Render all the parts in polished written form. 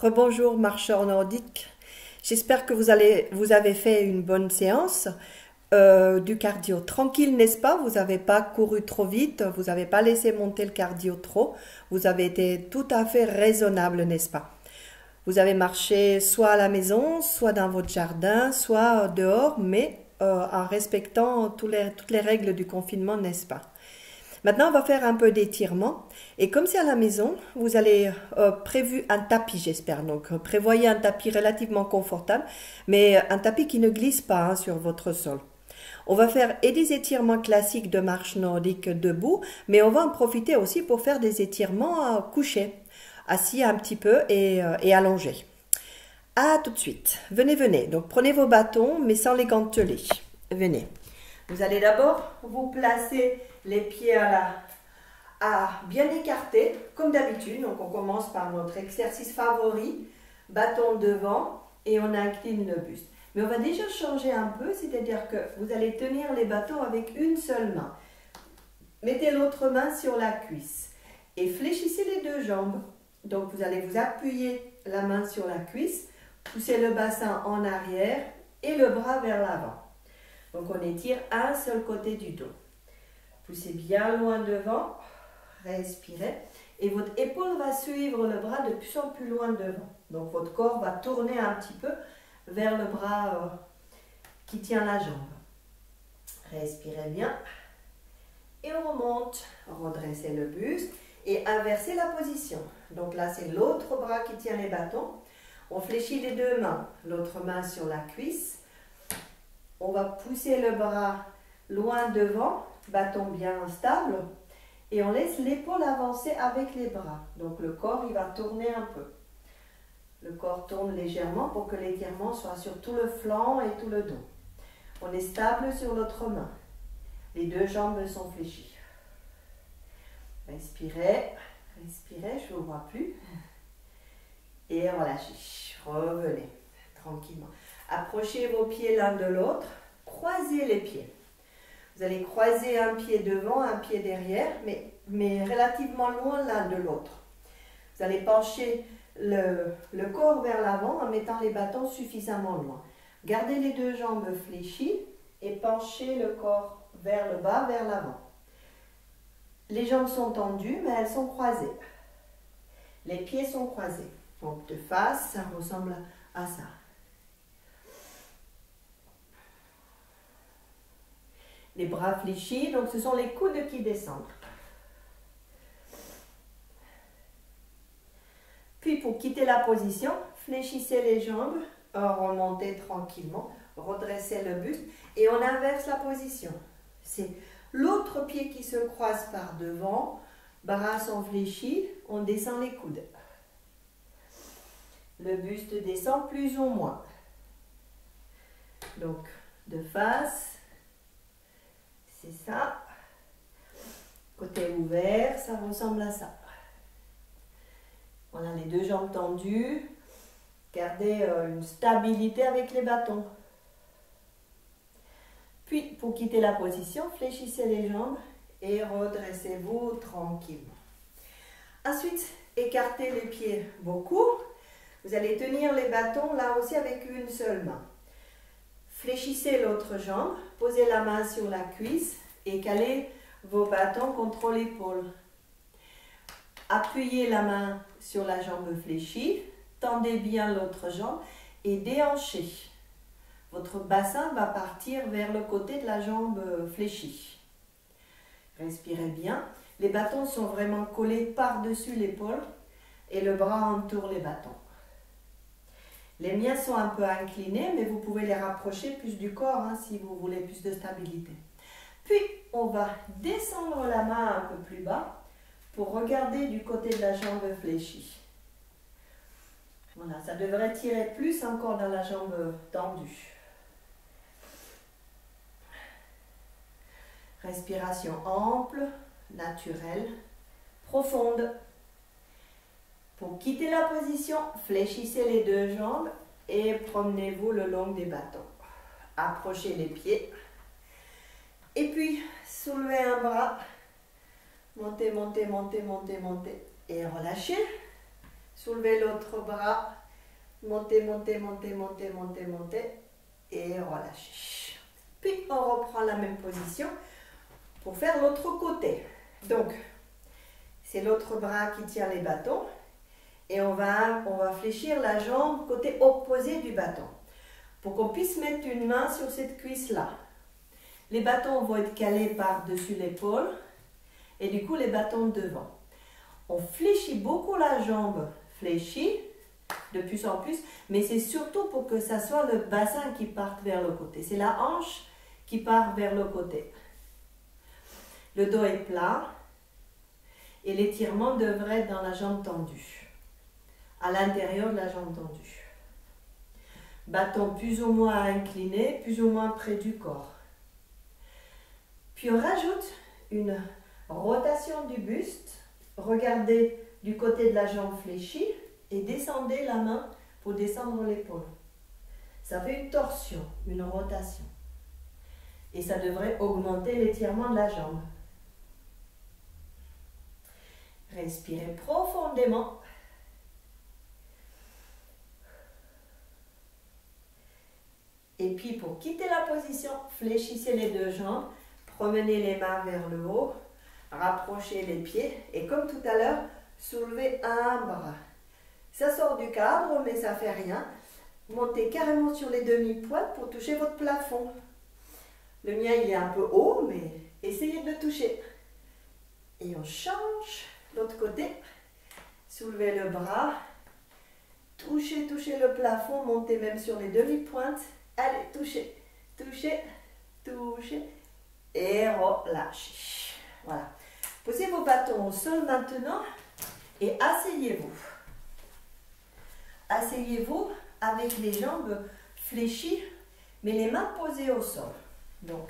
Rebonjour marcheurs nordiques. J'espère que vous avez fait une bonne séance du cardio. Tranquille, n'est-ce pas? Vous n'avez pas couru trop vite, vous n'avez pas laissé monter le cardio trop. Vous avez été tout à fait raisonnable, n'est-ce pas? Vous avez marché soit à la maison, soit dans votre jardin, soit dehors, mais en respectant toutes les règles du confinement, n'est-ce pas? Maintenant, on va faire un peu d'étirement. Et comme c'est à la maison, vous allez prévu un tapis, j'espère. Donc, prévoyez un tapis relativement confortable, mais un tapis qui ne glisse pas sur votre sol. On va faire et des étirements classiques de marche nordique debout, mais on va en profiter aussi pour faire des étirements couchés, assis un petit peu et allongés. À tout de suite. Venez, venez. Donc, prenez vos bâtons, mais sans les ganteler. Venez. Vous allez d'abord vous placer les pieds à bien écartés, comme d'habitude. Donc, on commence par notre exercice favori, bâton devant, et on incline le buste. Mais on va déjà changer un peu, c'est-à-dire que vous allez tenir les bâtons avec une seule main. Mettez l'autre main sur la cuisse et fléchissez les deux jambes. Donc, vous allez vous appuyer la main sur la cuisse, poussez le bassin en arrière et le bras vers l'avant. Donc, on étire un seul côté du dos. Poussez bien loin devant, respirez. Et votre épaule va suivre le bras de plus en plus loin devant. Donc, votre corps va tourner un petit peu vers le bras qui tient la jambe. Respirez bien. Et on remonte. Redressez le buste et inversez la position. Donc là, c'est l'autre bras qui tient les bâtons. On fléchit les deux mains. L'autre main sur la cuisse. On va pousser le bras loin devant, bâton bien stable, et on laisse l'épaule avancer avec les bras. Donc le corps, il va tourner un peu. Le corps tourne légèrement pour que l'étirement soit sur tout le flanc et tout le dos. On est stable sur l'autre main. Les deux jambes sont fléchies. Respirez, respirez, je ne vous vois plus. Et relâchez. Revenez tranquillement. Approchez vos pieds l'un de l'autre, croisez les pieds. Vous allez croiser un pied devant, un pied derrière, mais relativement loin l'un de l'autre. Vous allez pencher le corps vers l'avant en mettant les bâtons suffisamment loin. Gardez les deux jambes fléchies et penchez le corps vers le bas, vers l'avant. Les jambes sont tendues, mais elles sont croisées. Les pieds sont croisés. Donc de face, ça ressemble à ça. Les bras fléchis, donc ce sont les coudes qui descendent. Puis pour quitter la position, fléchissez les jambes, remontez tranquillement, redressez le buste et on inverse la position. C'est l'autre pied qui se croise par devant, bras sont fléchis, on descend les coudes. Le buste descend plus ou moins. Donc de face. C'est ça. Côté ouvert, ça ressemble à ça. On a les deux jambes tendues. Gardez une stabilité avec les bâtons. Puis, pour quitter la position, fléchissez les jambes et redressez-vous tranquillement. Ensuite, écartez les pieds beaucoup. Vous allez tenir les bâtons là aussi avec une seule main. Fléchissez l'autre jambe, posez la main sur la cuisse et calez vos bâtons contre l'épaule. Appuyez la main sur la jambe fléchie, tendez bien l'autre jambe et déhanchez. Votre bassin va partir vers le côté de la jambe fléchie. Respirez bien. Les bâtons sont vraiment collés par-dessus l'épaule et le bras entoure les bâtons. Les miens sont un peu inclinés, mais vous pouvez les rapprocher plus du corps si vous voulez plus de stabilité. Puis, on va descendre la main un peu plus bas pour regarder du côté de la jambe fléchie. Voilà, ça devrait tirer plus encore dans la jambe tendue. Respiration ample, naturelle, profonde. Pour quitter la position, fléchissez les deux jambes et promenez-vous le long des bâtons. Approchez les pieds. Et puis, soulevez un bras. Montez, montez, montez, montez, montez. Et relâchez. Soulevez l'autre bras. Montez, montez, montez, montez, montez, montez. Et relâchez. Puis on reprend la même position pour faire l'autre côté. Donc, c'est l'autre bras qui tient les bâtons. Et on va fléchir la jambe côté opposé du bâton. Pour qu'on puisse mettre une main sur cette cuisse-là. Les bâtons vont être calés par-dessus l'épaule. Et du coup, les bâtons devant. On fléchit beaucoup la jambe fléchie, de plus en plus. Mais c'est surtout pour que ça soit le bassin qui parte vers le côté. C'est la hanche qui part vers le côté. Le dos est plat. Et l'étirement devrait être dans la jambe tendue. À l'intérieur de la jambe tendue. Bâton plus ou moins incliné, plus ou moins près du corps. Puis on rajoute une rotation du buste. Regardez du côté de la jambe fléchie et descendez la main pour descendre l'épaule. Ça fait une torsion, une rotation. Et ça devrait augmenter l'étirement de la jambe. Respirez profondément. Et puis pour quitter la position, fléchissez les deux jambes, promenez les mains vers le haut, rapprochez les pieds et comme tout à l'heure, soulevez un bras. Ça sort du cadre mais ça ne fait rien. Montez carrément sur les demi-pointes pour toucher votre plafond. Le mien il est un peu haut mais essayez de le toucher. Et on change l'autre côté. Soulevez le bras. Touchez, touchez le plafond, montez même sur les demi-pointes. Allez, touchez, touchez, touchez et relâchez. Voilà. Posez vos bâtons au sol maintenant et asseyez-vous. Asseyez-vous avec les jambes fléchies, mais les mains posées au sol. Donc,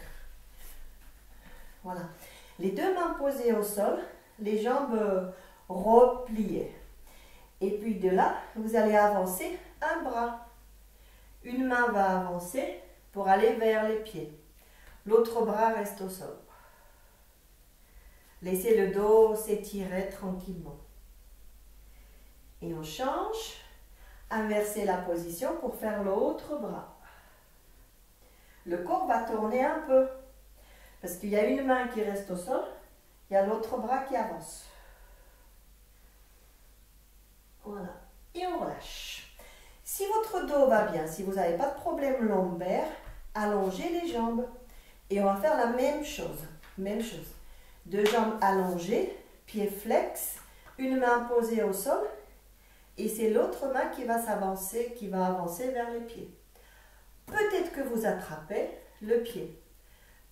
voilà. Les deux mains posées au sol, les jambes repliées. Et puis de là, vous allez avancer un bras. Une main va avancer pour aller vers les pieds. L'autre bras reste au sol. Laissez le dos s'étirer tranquillement. Et on change. Inversez la position pour faire l'autre bras. Le corps va tourner un peu. Parce qu'il y a une main qui reste au sol. Il y a l'autre bras qui avance. Voilà. Et on relâche. Si votre dos va bien, si vous n'avez pas de problème lombaire, allongez les jambes. Et on va faire la même chose. Même chose. Deux jambes allongées, pieds flex, une main posée au sol. Et c'est l'autre main qui va s'avancer, qui va avancer vers les pieds. Peut-être que vous attrapez le pied.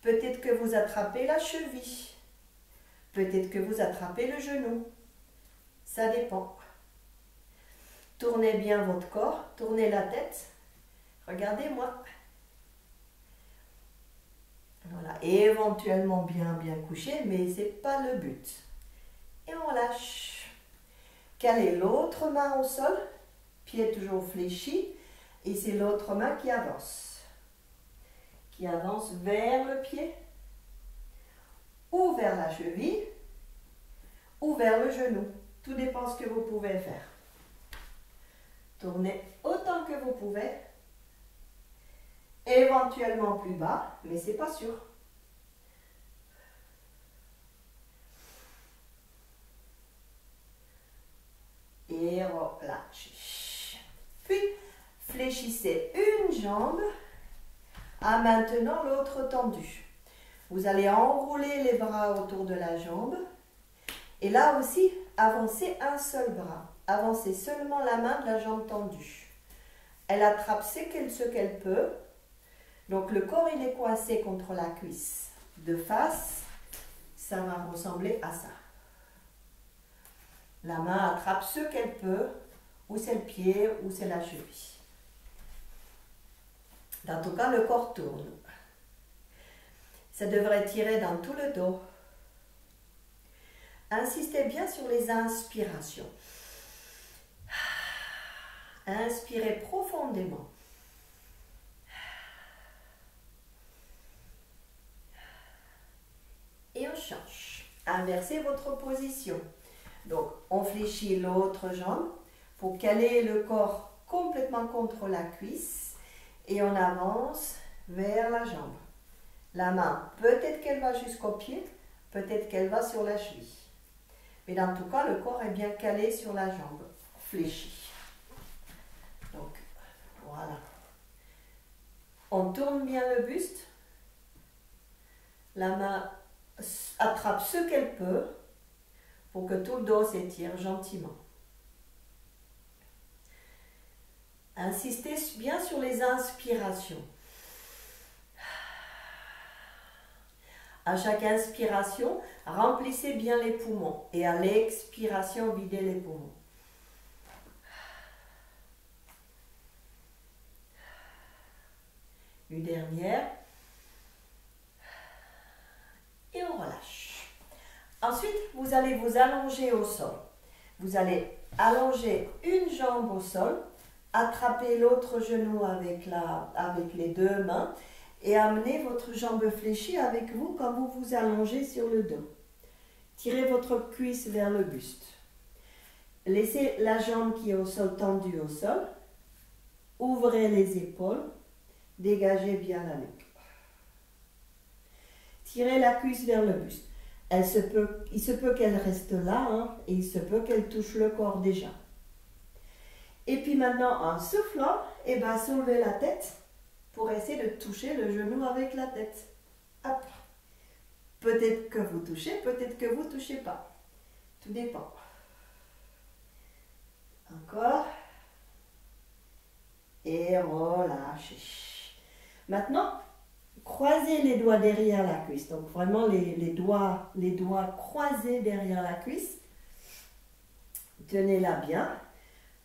Peut-être que vous attrapez la cheville. Peut-être que vous attrapez le genou. Ça dépend. Tournez bien votre corps, tournez la tête. Regardez-moi. Voilà, et éventuellement bien couché, mais ce n'est pas le but. Et on lâche. Calez l'autre main au sol, pied toujours fléchi, et c'est l'autre main qui avance. Qui avance vers le pied, ou vers la cheville, ou vers le genou. Tout dépend ce que vous pouvez faire. Tournez autant que vous pouvez. Éventuellement plus bas, mais c'est pas sûr. Et relâchez. Puis, fléchissez une jambe en maintenant l'autre tendue. Vous allez enrouler les bras autour de la jambe. Et là aussi, avancez un seul bras. Avancez seulement la main de la jambe tendue. Elle attrape ce qu'elle peut. Donc le corps il est coincé contre la cuisse. De face, ça va ressembler à ça. La main attrape ce qu'elle peut, ou c'est le pied, ou c'est la cheville. Dans tout cas, le corps tourne. Ça devrait tirer dans tout le dos. Insistez bien sur les inspirations. Inspirez profondément. Et on change. Inversez votre position. Donc, on fléchit l'autre jambe. faut caler le corps complètement contre la cuisse et on avance vers la jambe. La main, peut-être qu'elle va jusqu'au pied, peut-être qu'elle va sur la cheville. Mais dans tout cas, le corps est bien calé sur la jambe, fléchi. Donc, voilà. On tourne bien le buste. La main attrape ce qu'elle peut pour que tout le dos s'étire gentiment. Insistez bien sur les inspirations. À chaque inspiration, remplissez bien les poumons et à l'expiration, videz les poumons. Une dernière. Et on relâche. Ensuite, vous allez vous allonger au sol. Vous allez allonger une jambe au sol, attraper l'autre genou avec les deux mains et amener votre jambe fléchie avec vous quand vous vous allongez sur le dos. Tirez votre cuisse vers le buste. Laissez la jambe qui est au sol tendue au sol. Ouvrez les épaules. Dégagez bien la nuque. Tirez la cuisse vers le buste. Il se peut qu'elle reste là, hein, et il se peut qu'elle touche le corps déjà. Et puis maintenant, en soufflant, soulevez la tête pour essayer de toucher le genou avec la tête. Hop. Peut-être que vous touchez, peut-être que vous ne touchez pas. Tout dépend. Encore. Et relâchez. Maintenant, croisez les doigts derrière la cuisse. Donc vraiment les doigts croisés derrière la cuisse. Tenez-la bien.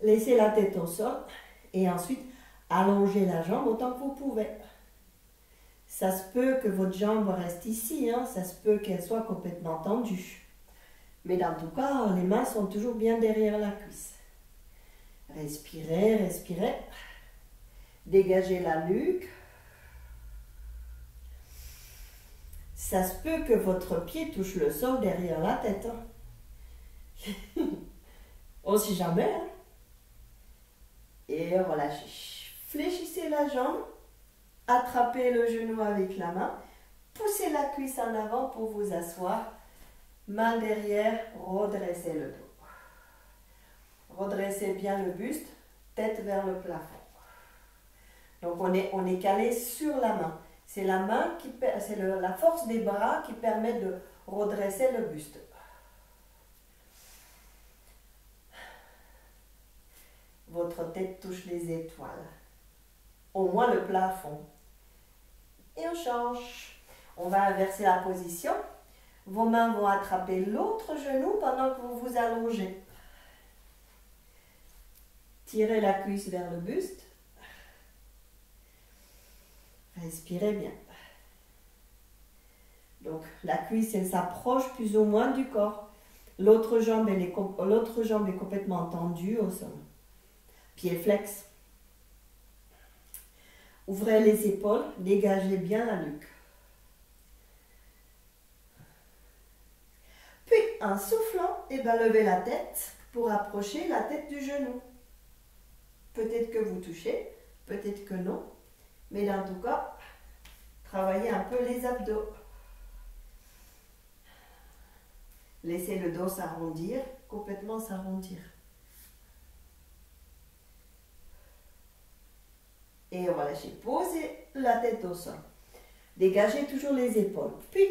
Laissez la tête au sol. Et ensuite, allongez la jambe autant que vous pouvez. Ça se peut que votre jambe reste ici. Hein. Ça se peut qu'elle soit complètement tendue. Mais dans tout cas, les mains sont toujours bien derrière la cuisse. Respirez, respirez. Dégagez la nuque. Ça se peut que votre pied touche le sol derrière la tête. Hein. On sait jamais. Hein. Et relâchez. Fléchissez la jambe. Attrapez le genou avec la main. Poussez la cuisse en avant pour vous asseoir. Main derrière, redressez le dos. Redressez bien le buste, tête vers le plafond. Donc on est calé sur la main. C'est la main c'est la force des bras qui permet de redresser le buste. Votre tête touche les étoiles. Au moins le plafond. Et on change. On va inverser la position. Vos mains vont attraper l'autre genou pendant que vous vous allongez. Tirez la cuisse vers le buste. Respirez bien. Donc la cuisse, elle s'approche plus ou moins du corps. L'autre jambe est complètement tendue au sol. Pied flex. Ouvrez les épaules, dégagez bien la nuque. Puis, en soufflant, levez la tête pour approcher la tête du genou. Peut-être que vous touchez, peut-être que non. Mais dans tout cas, travaillez un peu les abdos. Laissez le dos s'arrondir, complètement s'arrondir. Et relâchez. Posez la tête au sol. Dégagez toujours les épaules. Puis,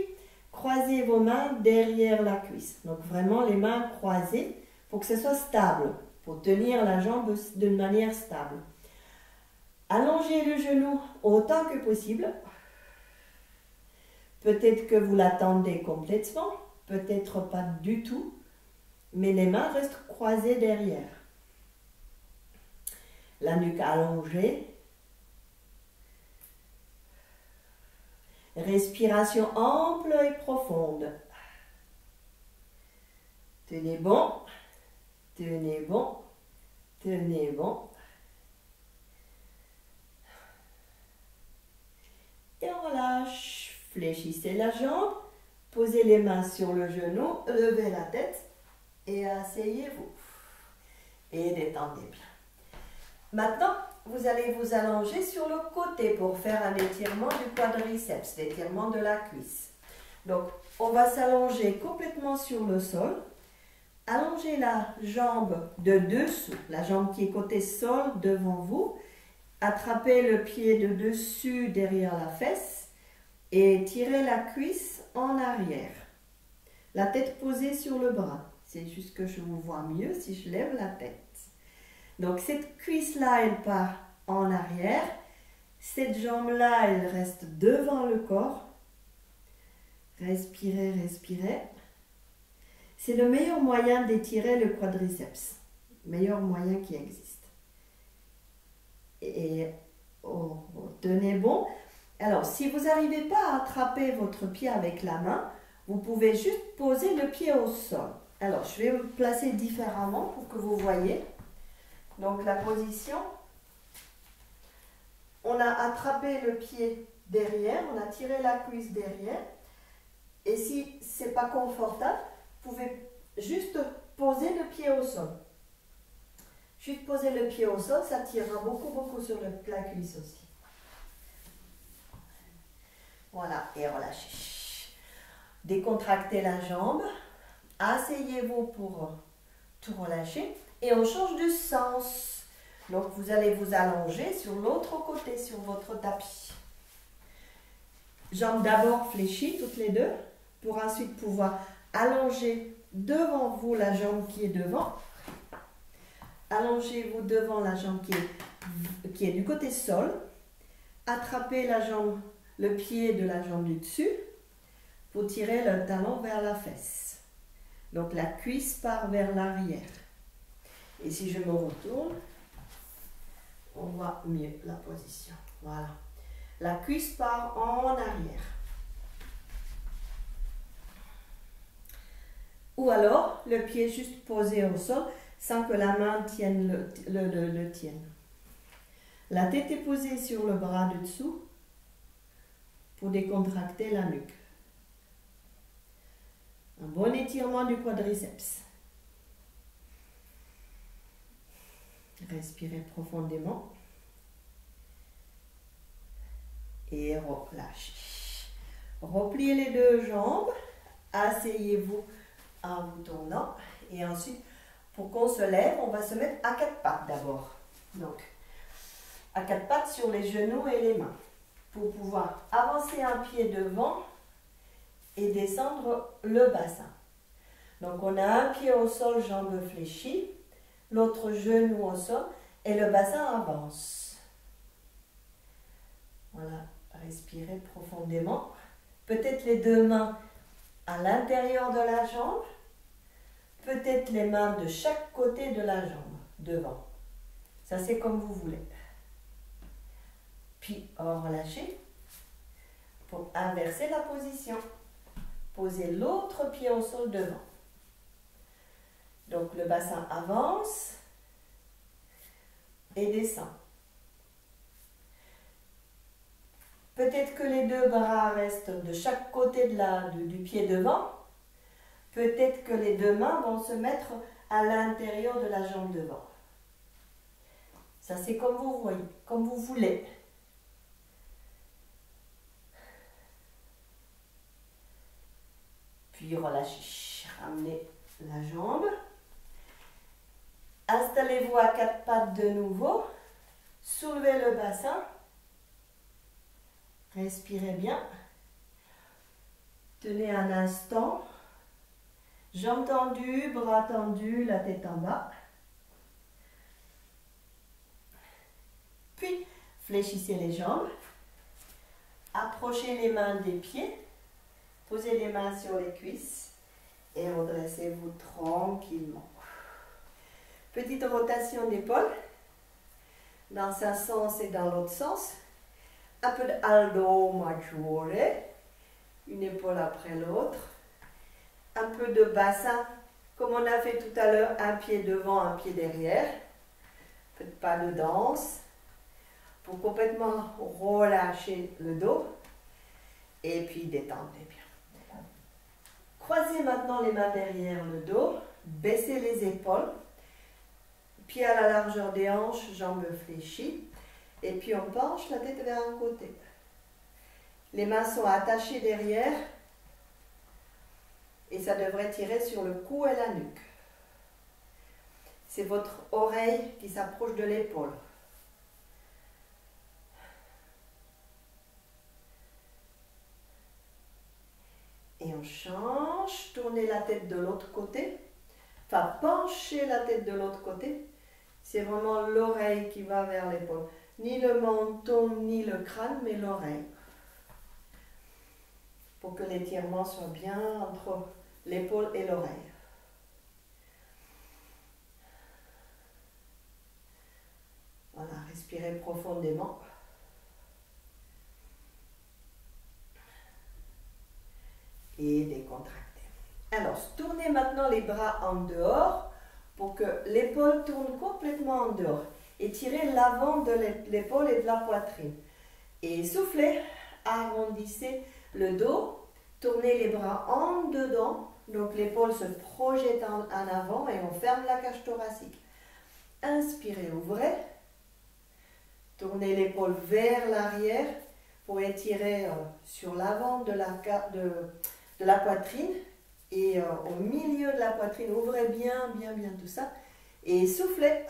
croisez vos mains derrière la cuisse. Donc vraiment les mains croisées pour que ce soit stable. Pour tenir la jambe d'une manière stable. Allongez le genou autant que possible. Peut-être que vous l'attendez complètement, peut-être pas du tout, mais les mains restent croisées derrière. La nuque allongée. Respiration ample et profonde. Tenez bon, tenez bon, tenez bon. Et on relâche. Fléchissez la jambe, posez les mains sur le genou, levez la tête et asseyez-vous. Et détendez bien. Maintenant, vous allez vous allonger sur le côté pour faire un étirement du quadriceps, l'étirement de la cuisse. Donc, on va s'allonger complètement sur le sol. Allongez la jambe de dessous, la jambe qui est côté sol devant vous. Attrapez le pied de dessus derrière la fesse et tirez la cuisse en arrière. La tête posée sur le bras. C'est juste que je vous vois mieux si je lève la tête. Donc cette cuisse-là, elle part en arrière. Cette jambe-là, elle reste devant le corps. Respirez, respirez. C'est le meilleur moyen d'étirer le quadriceps. Meilleur moyen qui existe. Et tenez bon. Alors, si vous n'arrivez pas à attraper votre pied avec la main, vous pouvez juste poser le pied au sol. Alors, je vais me placer différemment pour que vous voyez. Donc, la position, on a attrapé le pied derrière, on a tiré la cuisse derrière. Et si ce n'est pas confortable, vous pouvez juste poser le pied au sol. Juste poser le pied au sol, ça tirera beaucoup sur la cuisse aussi. Voilà, et relâchez. Décontractez la jambe. Asseyez-vous pour tout relâcher. Et on change de sens. Donc, vous allez vous allonger sur l'autre côté, sur votre tapis. Jambes d'abord fléchies, toutes les deux, pour ensuite pouvoir allonger devant vous la jambe qui est devant. Allongez-vous devant la jambe qui est du côté sol. Attrapez la jambe, le pied de la jambe du dessus pour tirer le talon vers la fesse. Donc la cuisse part vers l'arrière. Et si je me retourne, on voit mieux la position. Voilà. La cuisse part en arrière. Ou alors, le pied juste posé au sol sans que la main tienne le tienne. La tête est posée sur le bras du dessous pour décontracter la nuque. Un bon étirement du quadriceps. Respirez profondément. Et relâchez. Repliez les deux jambes. Asseyez-vous en vous tournant. Et ensuite, pour qu'on se lève, on va se mettre à quatre pattes d'abord. Donc, à quatre pattes sur les genoux et les mains. Pour pouvoir avancer un pied devant et descendre le bassin. Donc, on a un pied au sol, jambes fléchies. L'autre genou au sol et le bassin avance. Voilà, respirez profondément. Peut-être les deux mains à l'intérieur de la jambe. Peut-être les mains de chaque côté de la jambe, devant. Ça, c'est comme vous voulez. Puis, relâchez pour inverser la position. Posez l'autre pied au sol devant. Donc, le bassin avance et descend. Peut-être que les deux bras restent de chaque côté du pied devant. Peut-être que les deux mains vont se mettre à l'intérieur de la jambe devant. Ça, c'est comme vous voyez, comme vous voulez. Puis relâchez, ramenez la jambe. Installez-vous à quatre pattes de nouveau. Soulevez le bassin. Respirez bien. Tenez un instant. Jambes tendues, bras tendus, la tête en bas. Puis, fléchissez les jambes. Approchez les mains des pieds. Posez les mains sur les cuisses. Et redressez-vous tranquillement. Petite rotation d'épaule. Dans un sens et dans l'autre sens. Un peu de Aldo Maggiore. Une épaule après l'autre. Un peu de bassin, comme on a fait tout à l'heure, un pied devant, un pied derrière. Faites pas de danse. Pour complètement relâcher le dos. Et puis détendez bien. Croisez maintenant les mains derrière le dos. Baissez les épaules. pied à la largeur des hanches, jambes fléchies. Et puis on penche la tête vers un côté. Les mains sont attachées derrière. Et ça devrait tirer sur le cou et la nuque. C'est votre oreille qui s'approche de l'épaule. Et on change, tournez la tête de l'autre côté. Enfin, penchez la tête de l'autre côté. C'est vraiment l'oreille qui va vers l'épaule. Ni le menton, ni le crâne, mais l'oreille. Pour que l'étirement soit bien entre l'épaule et l'oreille. Voilà, respirez profondément. Et décontractez. Alors, tournez maintenant les bras en dehors pour que l'épaule tourne complètement en dehors. Étirez l'avant de l'épaule et de la poitrine. Et soufflez, arrondissez le dos, tournez les bras en dedans, donc l'épaule se projette en avant et on ferme la cage thoracique. Inspirez, ouvrez, tournez l'épaule vers l'arrière pour étirer sur l'avant de la poitrine et au milieu de la poitrine, ouvrez bien tout ça et soufflez,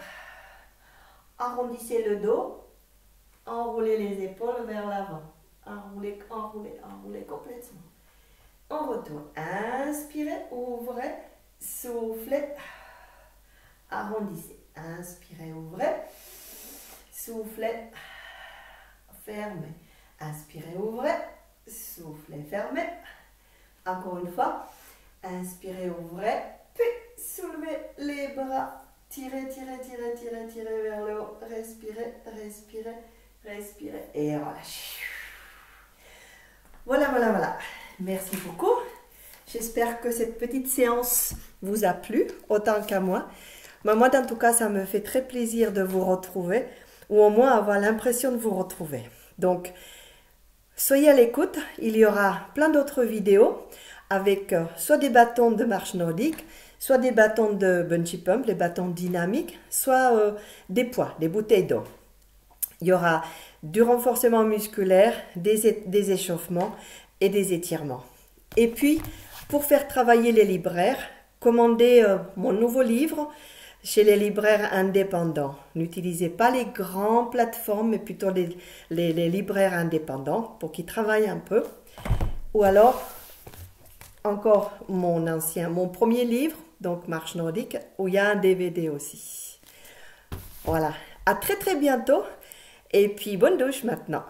arrondissez le dos, enroulez les épaules vers l'avant, enroulez complètement. On retourne, inspirez, ouvrez, soufflez, arrondissez, inspirez, ouvrez, soufflez, fermez, inspirez, ouvrez, soufflez, fermez. Encore une fois, inspirez, ouvrez, puis soulevez les bras, tirez vers le haut, respirez, et relâchez. Voilà. Merci beaucoup. J'espère que cette petite séance vous a plu, autant qu'à moi. Mais moi, en tout cas, ça me fait très plaisir de vous retrouver, ou au moins avoir l'impression de vous retrouver. Donc, soyez à l'écoute, il y aura plein d'autres vidéos avec soit des bâtons de marche nordique, soit des bâtons de bungee pump, les bâtons dynamiques, soit des poids, des bouteilles d'eau. Il y aura du renforcement musculaire, des échauffements et des étirements. Et puis, pour faire travailler les libraires, commandez mon nouveau livre chez les libraires indépendants. N'utilisez pas les grandes plateformes, mais plutôt les libraires indépendants pour qu'ils travaillent un peu. Ou alors, encore mon premier livre, donc Marche Nordique, où il y a un DVD aussi. Voilà, à très bientôt et puis bonne douche maintenant.